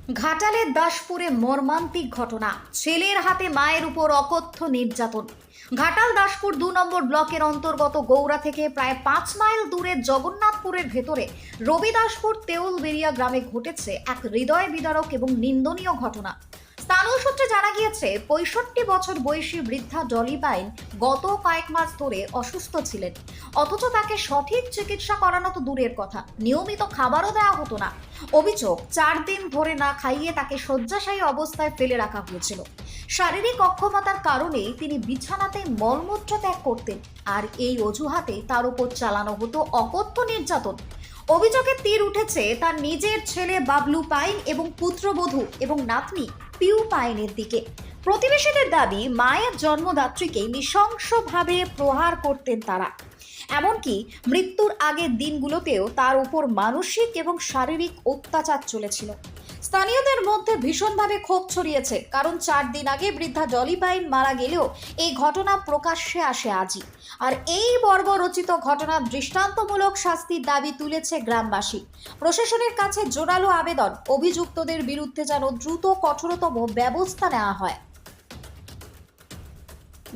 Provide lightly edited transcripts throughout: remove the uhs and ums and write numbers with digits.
ঘাটালের দাসপুরে মর্মান্তিক ঘটনা, ছেলের হাতে মায়ের উপর অকথ্য নির্যাতন। ঘাটাল দাসপুর ২ নম্বর ব্লকের অন্তর্গত গৌড়া থেকে প্রায় ৫ মাইল দূরে জগন্নাথপুরের ভেতরে রবিদাসপুর তেওলবেড়িয়া গ্রামে ঘটেছে এক হৃদয় বিদারক এবং নিন্দনীয় ঘটনা। স্থানীয় সূত্রে জানা গিয়েছে ৬৫ বছর বয়সী বৃদ্ধা ডলি পাইন গত কয়েক মাস ধরে অসুস্থ ছিলেন, অথচ তাকে সঠিক চিকিৎসা করানো তো দূরের কথা, নিয়মিত খাবারও দেওয়া হতো না। অভিযোগ, ৪ দিন ধরে না খাইয়ে তাকে শয্যাশায়ী অবস্থায় ফেলে রাখা হয়েছিল। শারীরিক অক্ষমতার কারণেই তিনি বিছানাতে মলমূত্র ত্যাগ করতেন, আর এই অজুহাতে তার উপর চালানো হতো অকথ্য নির্যাতন। অভিযোগের তীর উঠেছে তার নিজের ছেলে বাবলু পাইন এবং পুত্রবধূ এবং নাতনি পিউ পাইনের দিকে। প্রতিবেশীদের দাবি, মায়ের জন্মদাত্রীকে নৃশংসভাবে প্রহার করতেন তারা। এমনকি মৃত্যুর আগের দিনগুলোতেও তার উপর মানসিক এবং শারীরিক অত্যাচার চলেছিল। স্থানীয়দের মধ্যে ভীষণভাবে ক্ষোভ ছড়িয়েছে, কারণ ৪ দিন আগে বৃদ্ধা ডলি পাইন মারা গেলেও এই ঘটনা প্রকাশ্যে আসে আজই। আর এই বর্বরচিত ঘটনার দৃষ্টান্তমূলক শাস্তির দাবি তুলেছে গ্রামবাসী। প্রশাসনের কাছে জোরালো আবেদন, অভিযুক্তদের বিরুদ্ধে যেন দ্রুত কঠোরতম ব্যবস্থা নেওয়া হয়।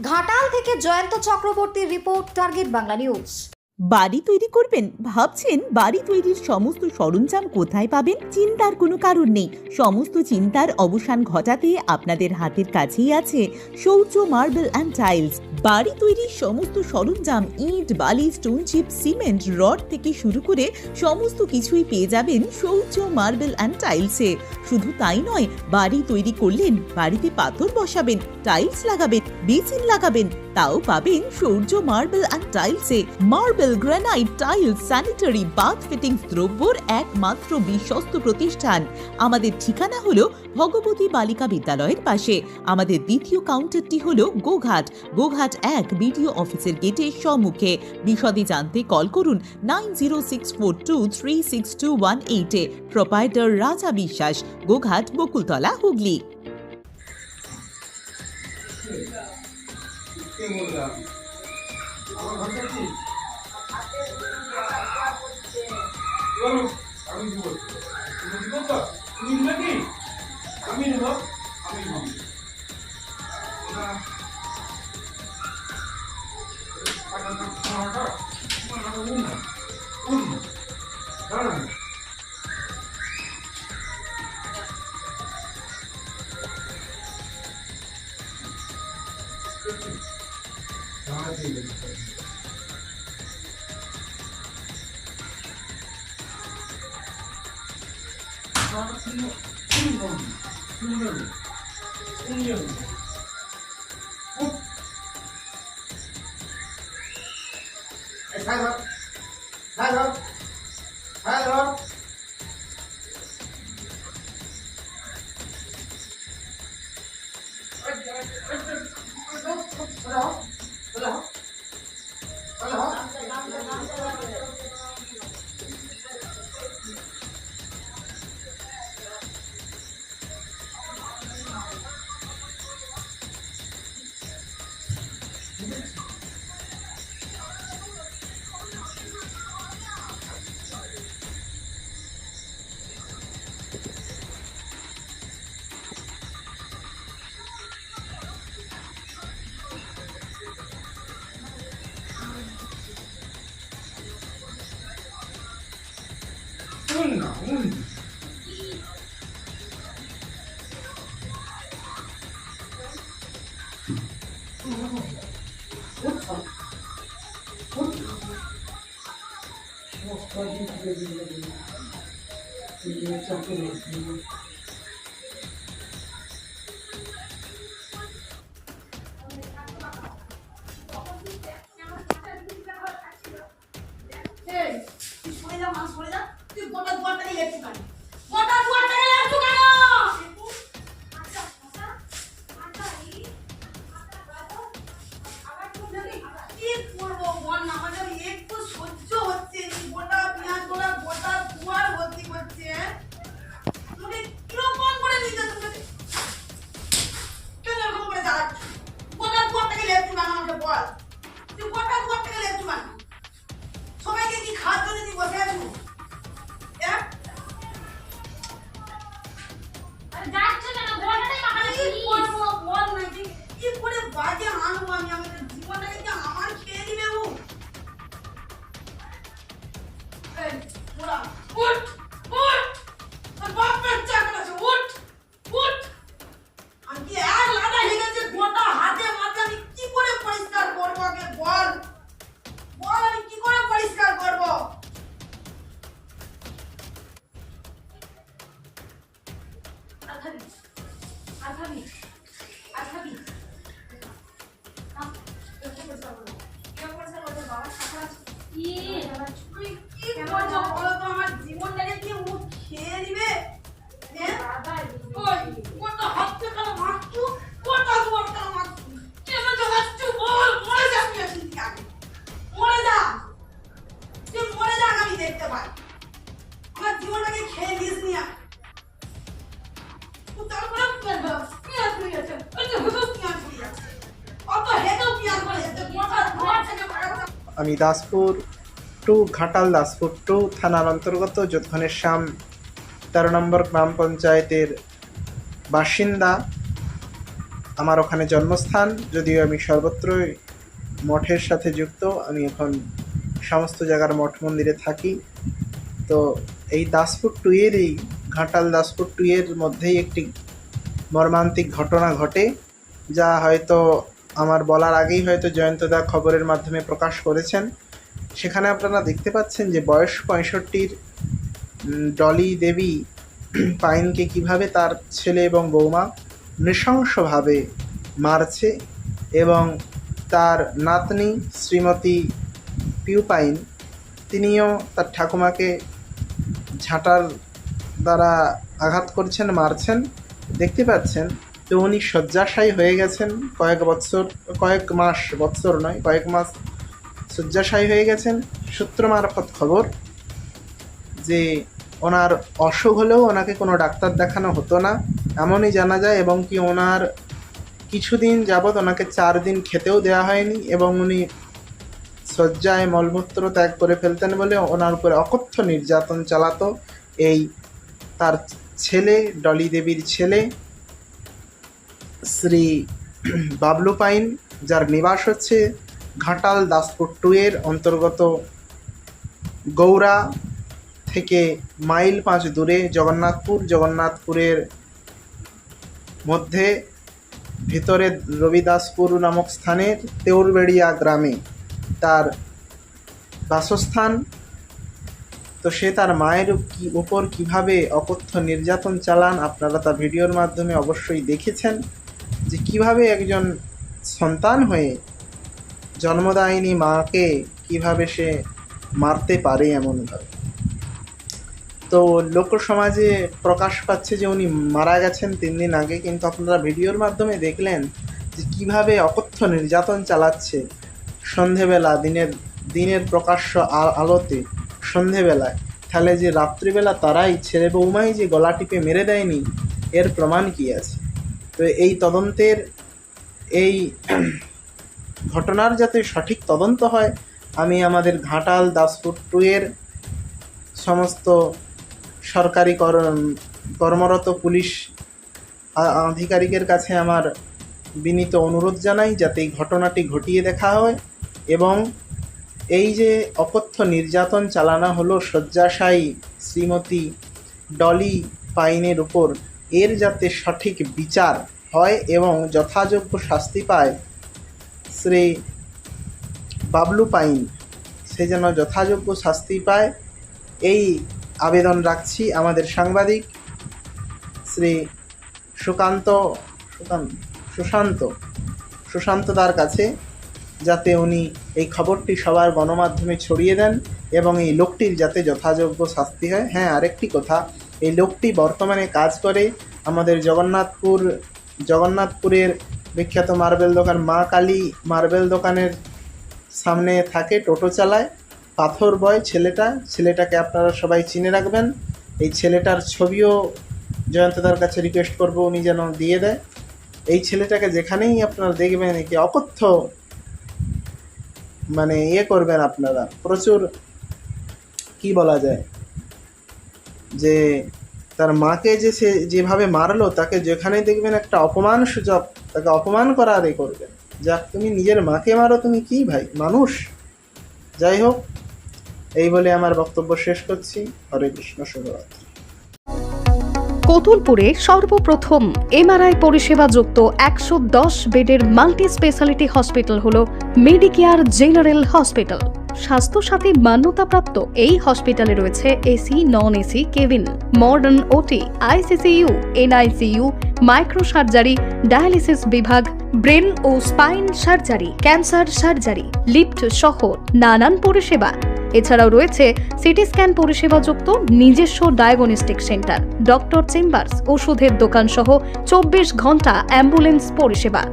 ঘাটাল থেকে জয়ন্ত চক্রবর্তীর রিপোর্ট, টার্গেট বাংলা নিউজ। বাড়ি তৈরি করবেন? ভাবছেন বাড়ি তৈরির সমস্ত সরঞ্জাম কোথায় পাবেন? চিন্তার কোনো কারণ নেই। সমস্ত চিন্তার অবসান ঘটাতে আপনাদের হাতের কাছেই আছে শৌর্য মার্বেল অ্যান্ড টাইলস। বাড়ি তৈরির সমস্ত সরঞ্জাম, ইট, বালি, স্টোন চিপ, সিমেন্ট, রড থেকে শুরু করে সমস্ত কিছুই পেয়ে যাবেন শৌর্য মার্বেল অ্যান্ড টাইলসে। শুধু তাই নয়, বাড়ি তৈরি করলেন, বাড়িতে পাথর বসাবেন, টাইলস লাগাবেন, বেসিন লাগাবেন, তাও পাবেন শৌর্য মার্বেল অ্যান্ড টাইলসে। Marble, granite, tiles, sanitary, bath fittings দ্রব্যর একমাত্র বিশ্বস্ত প্রতিষ্ঠান। আমাদের ঠিকানা হলো ভগবতী বালিকা বিদ্যালয়ের পাশে। আমাদের দ্বিতীয় কাউন্টারটি হলো গোঘাট ১ বিডিও অফিসের গেটের সম্মুখে। বিশদে জানতে কল করুন 9064236218 প্রোপাইটার রাজা বিশ্বাস, গোঘাট, বকুলতলা, হুগলি। যাচ্ছে কেন ঘোড়াটাই মাখানে কি করবো বল না, কি করে বাজে আনবো আমি? আমাদের জীবনটাকে কি আমার খেয়ে দিবে ও? এই, ঘোড়া, উঠ, উঠ! তোর বাপ বাচ্চা করেছে, উঠ, উঠ! আমি কি এক লাদা হেগেছে গোটা হাতে মাথা, আমি কি করে পরিষ্কার করবো? আগে বল, বল আমি কি করে পরিষ্কার করবো? আঠাবি, আঠাবি, আঠাবি। কি করছো বলো তো? আমার জীবনটাকে কি ও খেয়ে দিবে? হ্যাঁ? ওই, ওটা হাতে কেন মারছো? ওটা তোমার কেন মারছো? কেন জ্বালাচ্ছো? বল, মরে যা তুই এখান থেকে আগে। মরে যা। তুই মরে যা, আমি দেখতে পাই। আমার জীবনটাকে খেয়ে দিস নি আর। তুই তারপরে পেঁয়াজ হয়ে গেছে। ওই যে হুদুস পেঁয়াজ হয়ে গেছে। অত হেঁটেও পেঁয়াজ হয়ে গেছে। গোটা ধোয়া থেকে বাড়াতে আমি দাসপুর টু ঘাটাল দাসপুর টু থানার অন্তর্গত যোধঘনের শ্যাম 13 নম্বর গ্রাম পঞ্চায়েতের বাসিন্দা। আমার ওখানে জন্মস্থান, যদিও আমি সর্বত্রই মঠের সাথে যুক্ত। আমি এখন সমস্ত জায়গার মঠ মন্দিরে থাকি। তো এই দাসপুর টু এরই ঘাটাল দাসপুর টু এর মধ্যেই একটি মর্মান্তিক ঘটনা ঘটে, যা হয়তো আমার বলার আগেই হয়তো জয়ন্তদা খবরের মাধ্যমে প্রকাশ করেছেন। সেখানে আপনারা দেখতে পাচ্ছেন যে বয়স 65 ডলি দেবী পাইনকে কিভাবে তার ছেলে এবং বৌমা নৃশংসভাবে মারছে, এবং তার নাতনি শ্রীমতী পিউ পাইন, তিনিও তার ঠাকুমাকে ঝাঁটার দ্বারা আঘাত করছেন, মারছেন। দেখতে পাচ্ছেন তো উনি শয্যাশায়ী হয়ে গেছেন, কয়েক মাস শয্যাশায়ী হয়ে গেছেন। সূত্র মারফত খবর যে ওনার অসুখ হলেও ওনাকে কোনো ডাক্তার দেখানো হতো না, এমনই জানা যায়। এবং কি ওনার কিছুদিন যাবৎ ওনাকে 4 দিন খেতেও দেওয়া হয়নি, এবং উনি শয্যায় মলমূত্র ত্যাগ করে ফেলতেন বলে ওনার উপরে অকথ্য নির্যাতন চালাতো এই তার ছেলে, ডলি দেবীর ছেলে শ্রী বাবলু পাইন, যার নিবাস হচ্ছে ঘাটাল দাসপুর টু এর অন্তর্গত গৌরা থেকে মাইল 5 দূরে জগন্নাথপুরের মধ্যে ভিতরে রবিদাসপুর নামক স্থানের তেওরবেড়িয়া গ্রামে তার বাসস্থান। তো সে তার মায়ের উপর কীভাবে অকথ্য নির্যাতন চালান আপনারা তা ভিডিওর মাধ্যমে অবশ্যই দেখেছেন, যে কিভাবে একজন সন্তান হয়ে জন্মদায়িনী মাকে কিভাবে সে মারতে পারে এমনভাবে। তো লোক সমাজে প্রকাশ পাচ্ছে যে উনি মারা গেছেন 3 দিন আগে, কিন্তু আপনারা ভিডিওর মাধ্যমে দেখলেন যে কিভাবে অকথ্য নির্যাতন চালাচ্ছে সন্ধেবেলা, দিনের প্রকাশ্য আলোতে সন্ধেবেলায়। তাহলে যে রাত্রিবেলা তারাই ছেলে বৌমাই যে গলা টিপে মেরে দেয়নি, এর প্রমাণ কি আছে? তো এই তদন্তের, এই ঘটনার যাতে সঠিক তদন্ত হয়, আমি আমাদের ঘাটাল দাসপুর টু এর সমস্ত সরকারি কর্মরত পুলিশ আধিকারিকের কাছে আমার বিনীত অনুরোধ জানাই যাতে এই ঘটনাটি ঘটিয়ে দেখা হয়, এবং এই যে অকথ্য নির্যাতন চালানো হলো শয্যাশায়ী শ্রীমতী ডলি পাইনের উপর, এর যাতে সঠিক বিচার হয় এবং যথাযোগ্য শাস্তি পায় শ্রী বাবলু পাইন, সে যেন যথাযোগ্য শাস্তি পায়, এই আবেদন রাখছি আমাদের সাংবাদিক শ্রী সুশান্ত দার কাছে, যাতে উনি এই খবরটি সবার গণমাধ্যমে ছড়িয়ে দেন এবং এই লোকটির যাতে যথাযোগ্য শাস্তি হয়। হ্যাঁ, আরেকটি কথা, এই লোকটি বর্তমানে কাজ করে আমাদের জগন্নাথপুরের বিখ্যাত মার্বেল দোকান মা কালী মার্বেল দোকানের সামনে থাকে, টোটো চালায়, পাথর বয় ছেলেটাকে আপনারা সবাই চিনে রাখবেন। এই ছেলেটার ছবিও জয়ন্তদার কাছে রিকোয়েস্ট করব উনি যেন দিয়ে দেয়। এই ছেলেটাকে যেখানেই আপনারা দেখবেন একে অকথ্য করবেন আপনারা, প্রচুর কি বলা যায়, যে তার মাকে যে সে যেভাবে মারলো, তাকে যেখানে দেখবেন একটা অপমান সূচক, তাকে অপমান করার এ করবেন। যাক, তুমি নিজের মাকে মারো, তুমি কি ভাই মানুষ? যাই হোক, এই বলে আমার বক্তব্য শেষ করছি। হরে কৃষ্ণ, শুভরাত্রি। কোতুলপুরে সর্বপ্রথম এমআরআই পরিষেবা যুক্ত 110 বেডের মাল্টি স্পেশালিটি হসপিটাল হল মেডিকেয়ার জেনারেল হসপিটাল। স্বাস্থ্যসাথী মান্যতাপ্রাপ্ত এই হসপিটালে রয়েছে AC, non AC cabin, modern OT, ICCU, NICU, micro surgery, dialysis বিভাগ, ব্রেন ও spine surgery, cancer surgery, lift সহ নানান পরিষেবা। এছাড়াও রয়েছে সিটি স্ক্যান পরিষেবাযুক্ত নিজস্ব ডায়াগনস্টিক সেন্টার, ডক্টর চেম্বার্স, ওষুধের দোকান সহ 24 ঘন্টা অ্যাম্বুলেন্স পরিষেবা,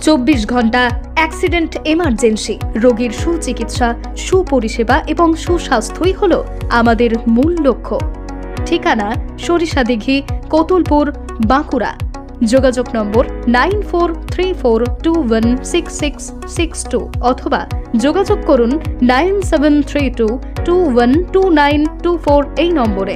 24 ঘন্টা অ্যাক্সিডেন্ট এমার্জেন্সি। রোগীর সুচিকিৎসা, সুপরিষেবা এবং সুস্বাস্থ্যই হল আমাদের মূল লক্ষ্য। ঠিকানা সরিষাদিঘি, কোতুলপুর, বাঁকুড়া। যোগাযোগ নম্বর 9434216662 অথবা যোগাযোগ করুন 9732212924 এই নম্বরে।